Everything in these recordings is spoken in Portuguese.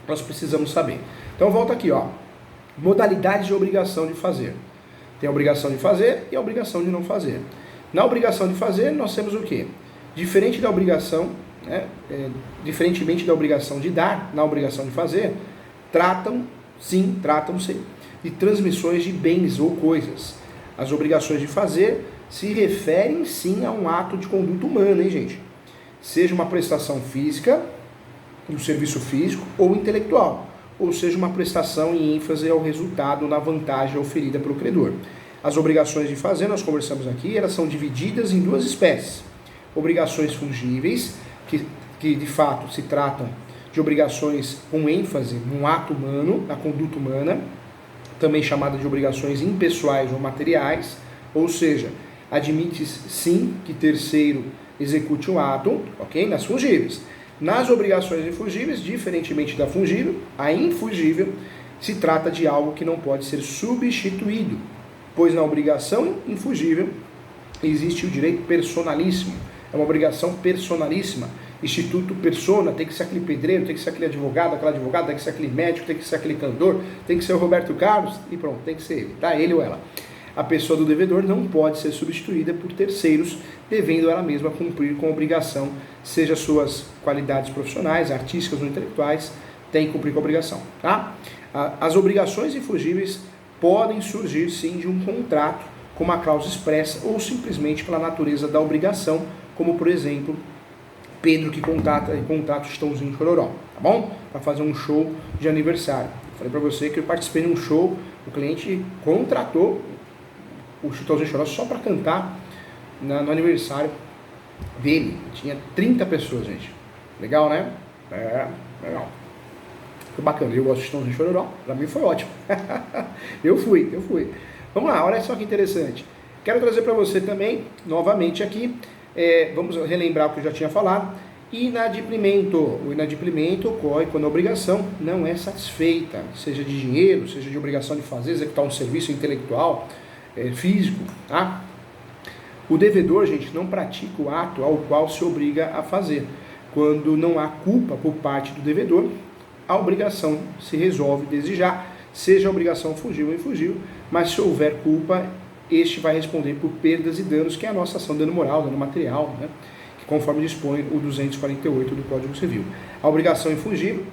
nós precisamos saber. Então volta aqui, ó. Modalidades de obrigação de fazer. Tem a obrigação de fazer e a obrigação de não fazer. Na obrigação de fazer, nós temos o quê? Diferente da obrigação, diferentemente da obrigação de dar, na obrigação de fazer, tratam-se de transmissões de bens ou coisas. As obrigações de fazer se referem sim a um ato de conduta humana, hein, gente? Seja uma prestação física, um serviço físico ou intelectual, ou seja, uma prestação em ênfase ao resultado na vantagem oferida pelo credor. As obrigações de fazer, nós conversamos aqui, elas são divididas em duas espécies. Obrigações fungíveis, que de fato se tratam de obrigações com ênfase no ato humano, na conduta humana, também chamada de obrigações impessoais ou materiais, ou seja, admite-se sim que terceiro execute o ato, ok? Nas fungíveis. Nas obrigações infungíveis, diferentemente da fungível, a infungível se trata de algo que não pode ser substituído, pois na obrigação infungível existe o direito personalíssimo, é uma obrigação personalíssima, instituto persona, tem que ser aquele pedreiro, tem que ser aquele advogado, aquela advogada, tem que ser aquele médico, tem que ser aquele cantor, tem que ser o Roberto Carlos, e pronto, tem que ser ele, tá? Ele ou ela. A pessoa do devedor não pode ser substituída por terceiros, devendo ela mesma cumprir com a obrigação, seja suas qualidades profissionais, artísticas ou intelectuais, tem que cumprir com a obrigação, tá? As obrigações infungíveis podem surgir sim de um contrato com uma cláusula expressa ou simplesmente pela natureza da obrigação, como por exemplo, Pedro que contrata o Chitãozinho Chororó, tá bom? Para fazer um show de aniversário. Falei para você que eu participei de um show, o cliente contratou o Chitãozinho Chororó só para cantar no aniversário dele. Tinha 30 pessoas, gente. Legal, né? Legal. Foi bacana. Eu gosto de Chitãozinho Chororó. Para mim foi ótimo. Eu fui. Vamos lá, olha só que interessante. Quero trazer para você também, novamente aqui, vamos relembrar o que eu já tinha falado. Inadimplemento. O inadimplemento ocorre quando a obrigação não é satisfeita, seja de dinheiro, seja de obrigação de fazer, executar um serviço intelectual, físico, tá? O devedor, gente, não pratica o ato ao qual se obriga a fazer. Quando não há culpa por parte do devedor, a obrigação se resolve desde já, seja a obrigação fungível ou infungível, mas se houver culpa, este vai responder por perdas e danos, que é a nossa ação de dano moral, dano material, né? Que conforme dispõe o 248 do Código Civil. A obrigação infungível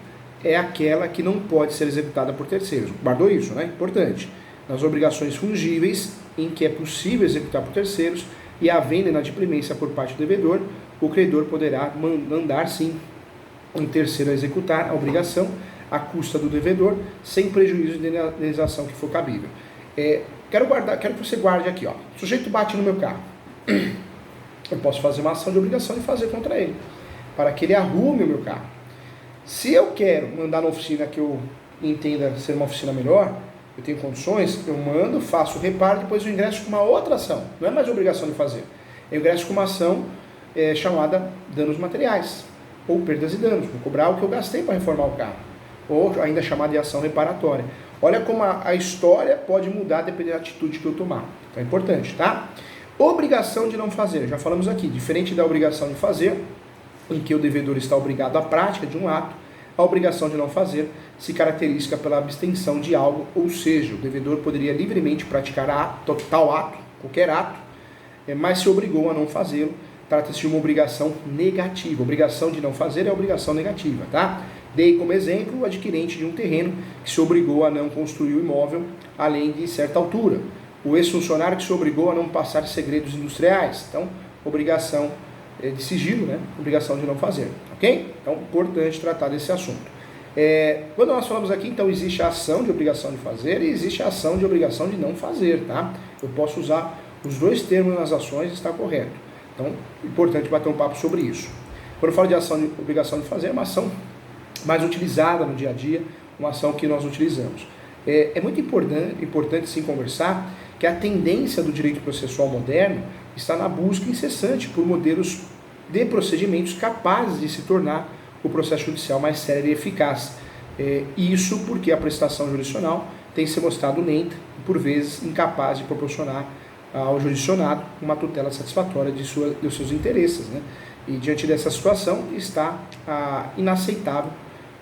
é aquela que não pode ser executada por terceiros. Guardou isso, né? Importante. Nas obrigações fungíveis, em que é possível executar por terceiros, e havendo inadimplemência por parte do devedor, o credor poderá mandar sim um terceiro a executar a obrigação à custa do devedor, sem prejuízo de indenização que for cabível. Quero que você guarde aqui, ó. O sujeito bate no meu carro. Eu posso fazer uma ação de obrigação de fazer contra ele, para que ele arrume o meu carro. Se eu quero mandar na oficina que eu entenda ser uma oficina melhor, eu tenho condições, eu mando, faço o reparo, depois eu ingresso com uma outra ação. Não é mais obrigação de fazer. Eu ingresso com uma ação chamada danos materiais, ou perdas e danos. Vou cobrar o que eu gastei para reformar o carro, ou ainda chamada de ação reparatória. Olha como a história pode mudar dependendo da atitude que eu tomar. Então é importante, tá? Obrigação de não fazer, já falamos aqui. Diferente da obrigação de fazer, em que o devedor está obrigado à prática de um ato, a obrigação de não fazer se caracteriza pela abstenção de algo, ou seja, o devedor poderia livremente praticar tal ato, qualquer ato, mas se obrigou a não fazê-lo. Trata-se de uma obrigação negativa. Obrigação de não fazer é obrigação negativa, tá? Dei como exemplo o adquirente de um terreno que se obrigou a não construir o imóvel além de certa altura. O ex-funcionário que se obrigou a não passar segredos industriais. Então, obrigação de sigilo, né? Obrigação de não fazer, ok? Então, importante tratar desse assunto. Quando nós falamos aqui, então, existe a ação de obrigação de fazer e existe a ação de obrigação de não fazer, tá? Eu posso usar os dois termos nas ações e está correto. Então, importante bater um papo sobre isso. Quando eu falo de ação de obrigação de fazer, é uma ação mais utilizada no dia a dia, uma ação que nós utilizamos. É muito importante sim conversar que a tendência do direito processual moderno está na busca incessante por modelos de procedimentos capazes de se tornar o processo judicial mais sério e eficaz. Isso porque a prestação jurisdicional tem se mostrado lenta e, por vezes, incapaz de proporcionar ao jurisdicionado uma tutela satisfatória dos seus interesses, né? E diante dessa situação está inaceitável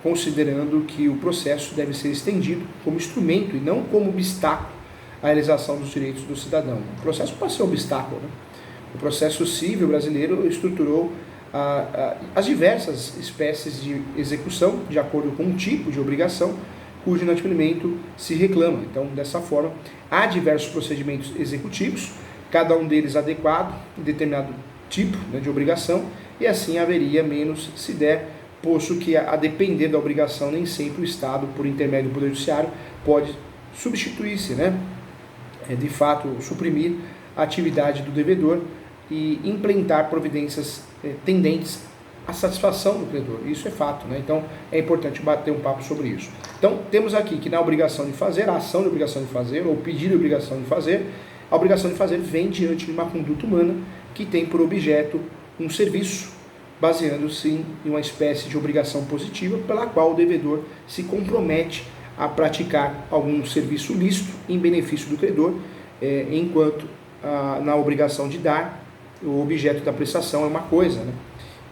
considerando que o processo deve ser estendido como instrumento e não como obstáculo à realização dos direitos do cidadão. O processo pode ser um obstáculo, né? O processo civil brasileiro estruturou as diversas espécies de execução de acordo com um tipo de obrigação cujo inadimplemento se reclama. Então, dessa forma, há diversos procedimentos executivos, cada um deles adequado em determinado tipo, né, de obrigação, e assim haveria menos se der, posto que a depender da obrigação nem sempre o Estado, por intermédio do Poder Judiciário, pode substituir-se, né, de fato, suprimir a atividade do devedor e implementar providências tendentes à satisfação do credor. Isso é fato, né? Então é importante bater um papo sobre isso. Então temos aqui que na obrigação de fazer, a ação de obrigação de fazer, ou pedir de obrigação de fazer, a obrigação de fazer vem diante de uma conduta humana que tem por objeto um serviço, baseando-se em uma espécie de obrigação positiva pela qual o devedor se compromete a praticar algum serviço lícito em benefício do credor, enquanto na obrigação de dar, o objeto da prestação é uma coisa, né?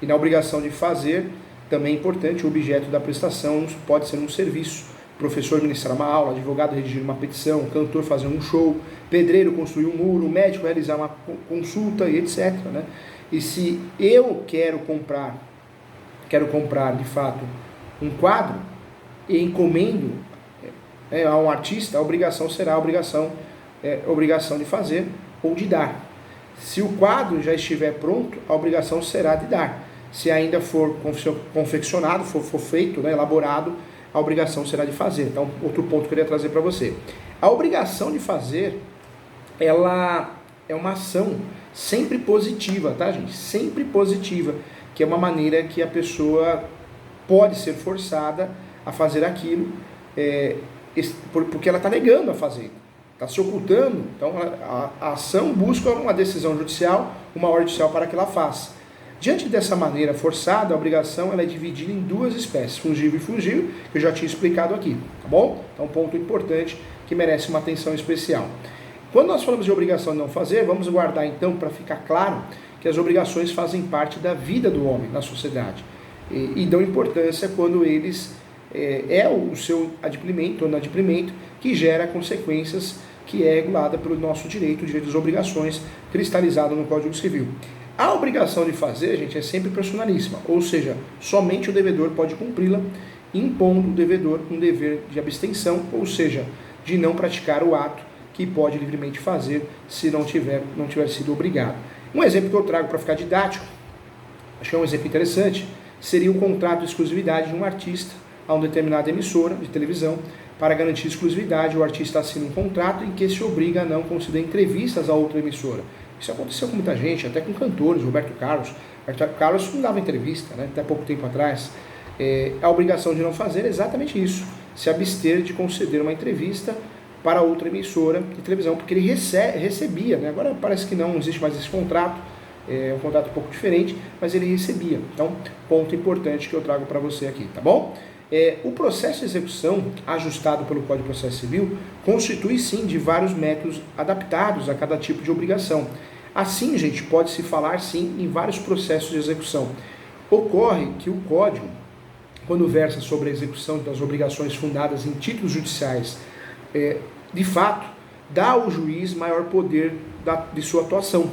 E na obrigação de fazer, também é importante, o objeto da prestação pode ser um serviço. Professor ministrar uma aula, advogado redigir uma petição, cantor fazer um show, pedreiro construir um muro, médico realizar uma consulta e etc, né? E se eu quero comprar de fato um quadro e encomendo a um artista, a obrigação será a obrigação de fazer ou de dar. Se o quadro já estiver pronto, a obrigação será de dar. Se ainda for confeccionado, for feito, né, elaborado, a obrigação será de fazer. Então, outro ponto que eu queria trazer para você. A obrigação de fazer, ela é uma ação sempre positiva, tá, gente? Sempre positiva, que é uma maneira que a pessoa pode ser forçada a fazer aquilo, porque ela está negando a fazer. Está se ocultando, então a ação busca uma decisão judicial, uma ordem judicial para que ela faça. Diante dessa maneira forçada, a obrigação ela é dividida em duas espécies, fungível e fungível, que eu já tinha explicado aqui, tá bom? Então, um ponto importante que merece uma atenção especial. Quando nós falamos de obrigação de não fazer, vamos guardar então, para ficar claro, que as obrigações fazem parte da vida do homem na sociedade e dão importância quando eles o seu adimplemento ou inadimplemento que gera consequências que é regulada pelo nosso direito, o direito das obrigações, cristalizado no Código Civil. A obrigação de fazer, gente, é sempre personalíssima, ou seja, somente o devedor pode cumpri-la, impondo o devedor um dever de abstenção, ou seja, de não praticar o ato que pode livremente fazer se não tiver sido obrigado. Um exemplo que eu trago para ficar didático, acho que é um exemplo interessante, seria o contrato de exclusividade de um artista a uma determinada emissora de televisão. Para garantir exclusividade, o artista assina um contrato em que se obriga a não conceder entrevistas a outra emissora. Isso aconteceu com muita gente, até com cantores, Roberto Carlos. Roberto Carlos não dava entrevista, né, até pouco tempo atrás. A obrigação de não fazer é exatamente isso, se abster de conceder uma entrevista para outra emissora de televisão, porque ele recebia, né? Agora parece que não existe mais esse contrato, é um contrato um pouco diferente, mas ele recebia. Então, ponto importante que eu trago para você aqui, tá bom? O processo de execução, ajustado pelo Código de Processo Civil, constitui sim de vários métodos adaptados a cada tipo de obrigação. Assim, gente, pode-se falar sim em vários processos de execução. Ocorre que o Código, quando versa sobre a execução das obrigações fundadas em títulos judiciais, de fato, dá ao juiz maior poder de sua atuação.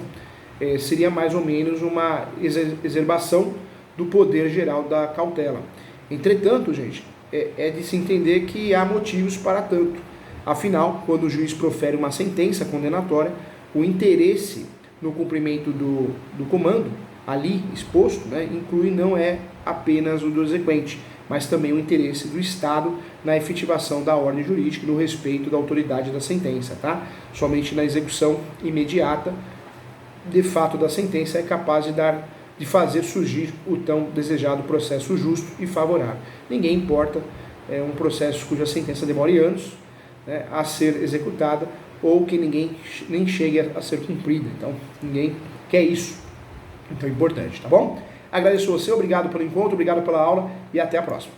Seria mais ou menos uma exacerbação do poder geral da cautela. Entretanto, gente, é de se entender que há motivos para tanto. Afinal, quando o juiz profere uma sentença condenatória, o interesse no cumprimento do comando, ali exposto, né, inclui não é apenas o do exequente, mas também o interesse do Estado na efetivação da ordem jurídica e no respeito da autoridade da sentença, tá? Somente na execução imediata, de fato, da sentença é capaz de fazer surgir o tão desejado processo justo e favorável. Ninguém importa um processo cuja sentença demore anos, né, a ser executada ou que ninguém nem chegue a ser cumprida. Então, ninguém quer isso. Então, é importante, tá bom? Agradeço a você, obrigado pelo encontro, obrigado pela aula e até a próxima.